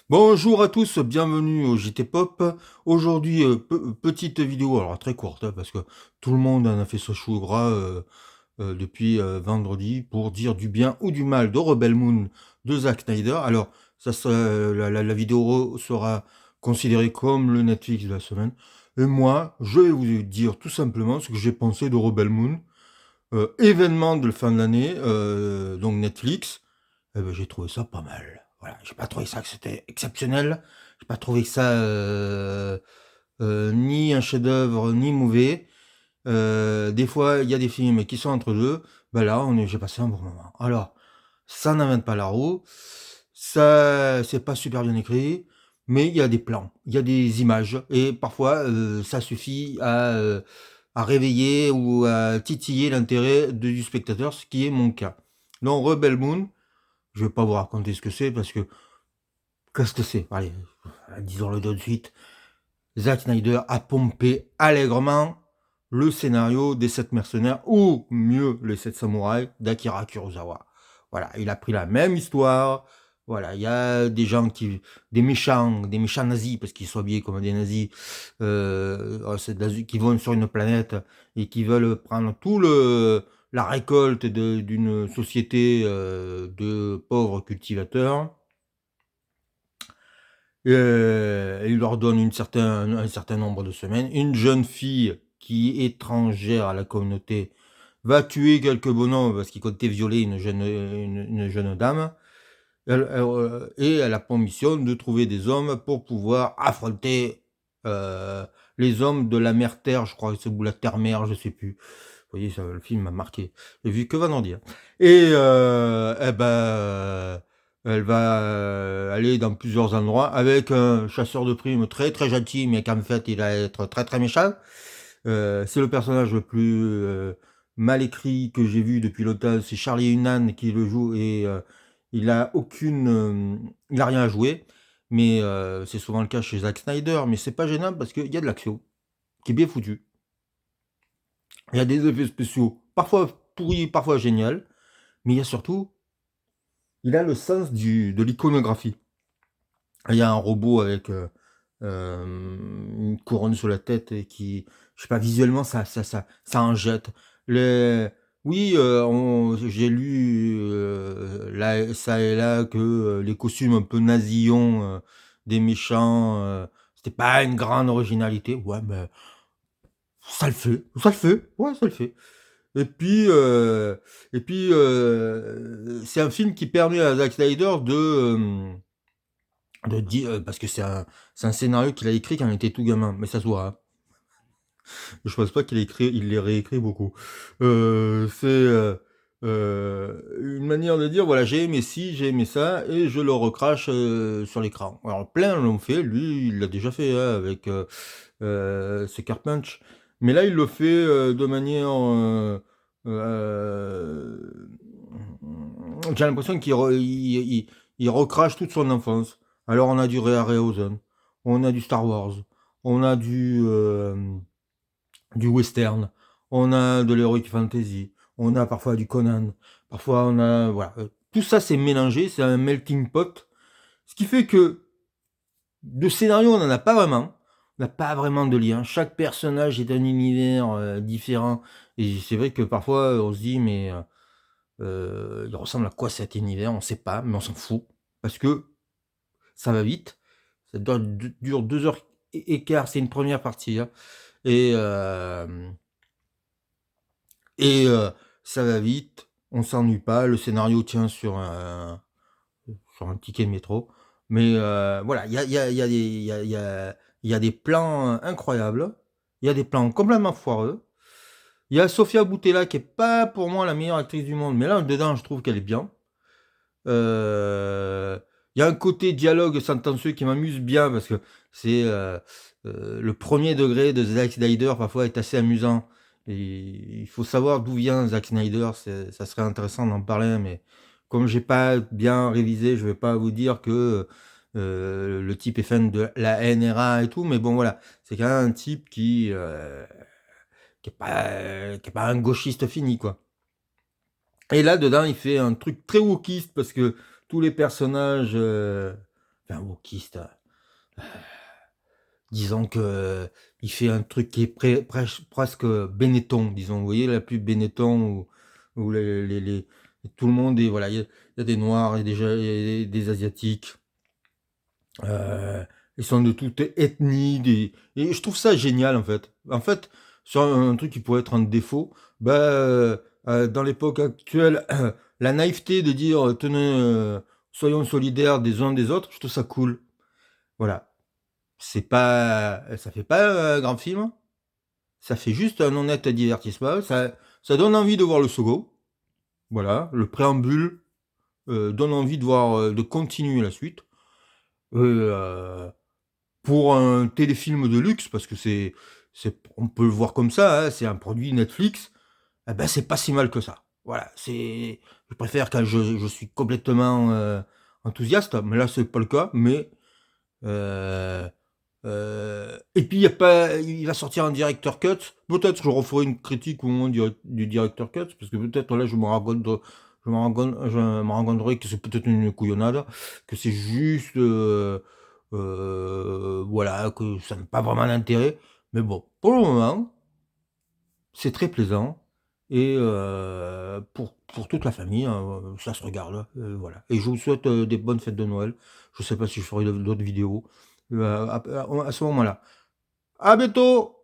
Bonjour à tous, bienvenue au JT Pop. Aujourd'hui, petite vidéo, alors très courte, hein, parce que tout le monde en a fait ce chou gras depuis vendredi pour dire du bien ou du mal de Rebel Moon de Zack Snyder. Alors, la vidéo sera considérée comme le Netflix de la semaine. Et moi, je vais vous dire tout simplement ce que j'ai pensé de Rebel Moon, événement de la fin de l'année, donc Netflix. Eh ben, j'ai trouvé ça pas mal. Voilà, j'ai pas trouvé ça que c'était exceptionnel. J'ai pas trouvé que ça ni un chef-d'œuvre ni mauvais. Des fois, il y a des films qui sont entre deux. Ben là, j'ai passé un bon moment. Alors, ça n'invente pas la roue. Ça, c'est pas super bien écrit, mais il y a des plans, il y a des images, et parfois, ça suffit à réveiller ou à titiller l'intérêt du spectateur, ce qui est mon cas. Dans Rebel Moon, je vais pas vous raconter ce que c'est parce que qu'est-ce que c'est? Allez, disons-le tout de suite. Zack Snyder a pompé allègrement le scénario des 7 mercenaires, ou mieux, les 7 samouraïs d'Akira Kurosawa. Voilà, il a pris la même histoire. Voilà, il y a des méchants nazis, parce qu'ils sont habillés comme des nazis, qui vont sur une planète et qui veulent prendre la récolte d'une société de pauvres cultivateurs. Il leur donne un certain nombre de semaines. Une jeune fille qui est étrangère à la communauté va tuer quelques bonhommes parce qu'ils comptaient violer une jeune dame. Et elle a pour mission de trouver des hommes pour pouvoir affronter les hommes de la mer-terre, je crois, ou la terre-mer, je sais plus. Vous voyez, le film m'a marqué. J'ai vu que vendredi. Et eh ben, elle va aller dans plusieurs endroits avec un chasseur de primes très très gentil, mais qu'en fait il va être très très méchant. C'est le personnage le plus mal écrit que j'ai vu depuis longtemps. C'est Charlie Hunnam qui le joue, et il a rien à jouer. Mais c'est souvent le cas chez Zack Snyder. Mais c'est pas gênant parce qu'il y a de l'action qui est bien foutu. Il y a des effets spéciaux, parfois pourris, parfois géniaux. Mais il y a surtout, il a le sens de l'iconographie. Il y a un robot avec une couronne sur la tête et qui, je sais pas, visuellement, ça en jette. Les, oui, j'ai lu là, ça et là que les costumes un peu nasillons des méchants, c'était pas une grande originalité. Ouais, mais ça le fait, ouais, ça le fait. Et puis, c'est un film qui permet à Zack Snyder de dire, parce que c'est un scénario qu'il a écrit quand il était tout gamin, mais ça se voit, hein. Je pense pas il l'ait réécrit beaucoup. C'est une manière de dire, voilà, j'ai aimé ci, j'ai aimé ça, et je le recrache sur l'écran. Alors plein l'ont fait, lui, il l'a déjà fait hein, avec Sucker Punch, mais là, il le fait de manière euh, j'ai l'impression il recrache toute son enfance. Alors on a du Ray Harryhausen, on a du Star Wars, on a du western, on a de l'heroic fantasy, on a parfois du Conan, parfois on a voilà, tout ça c'est mélangé, c'est un melting pot, ce qui fait que de scénario on n'en a pas vraiment, on n'a pas vraiment de lien. Chaque personnage est un univers différent, et c'est vrai que parfois on se dit mais il ressemble à quoi cet univers? On sait pas, mais on s'en fout. Parce que ça va vite. Ça dure 2 heures et quart, c'est une première partie, hein. Et, euh, et ça va vite, on s'ennuie pas. Le scénario tient sur un ticket de métro. Mais voilà, il y a des plans incroyables. Il y a des plans complètement foireux. Il y a Sofia Boutella qui est pas pour moi la meilleure actrice du monde, mais là dedans je trouve qu'elle est bien. Euh, Il y a un côté dialogue sentencieux qui m'amuse bien parce que c'est le premier degré de Zack Snyder parfois est assez amusant. Et il faut savoir d'où vient Zack Snyder, ça serait intéressant d'en parler, mais comme j'ai pas bien révisé, je vais pas vous dire que le type est fan de la NRA et tout, mais bon voilà, c'est quand même un type qui est pas un gauchiste fini quoi. Et là, dedans, il fait un truc très wokiste parce que tous les personnages enfin wokiste, disons que il fait un truc qui est presque Benetton, disons. Vous voyez la pub Benetton où tout le monde est voilà, il y a des noirs, il y a des asiatiques, ils sont de toute ethnie, et je trouve ça génial en fait. En fait, sur un truc qui pourrait être un défaut, bah, dans l'époque actuelle, la naïveté de dire tenez, soyons solidaires des uns des autres, je trouve ça cool. Voilà. C'est pas, ça fait pas un grand film, ça fait juste un honnête divertissement, ça donne envie de voir le second. Voilà, le préambule donne envie de voir, de continuer la suite. Euh, pour un téléfilm de luxe, parce que on peut le voir comme ça, hein, c'est un produit Netflix, eh ben c'est pas si mal que ça. Voilà, je préfère quand je suis complètement enthousiaste, mais là c'est pas le cas, mais euh, et puis il va sortir un director cut. Peut-être je referai une critique au moment du director cut, parce que peut-être là je me rencontrerai que c'est peut-être une couillonnade, que c'est juste, voilà, que ça n'a pas vraiment d'intérêt. Mais bon, pour le moment, c'est très plaisant. Et pour toute la famille, hein, ça se regarde. Voilà. Et je vous souhaite des bonnes fêtes de Noël. Je sais pas si je ferai d'autres vidéos à ce moment-là. À bientôt!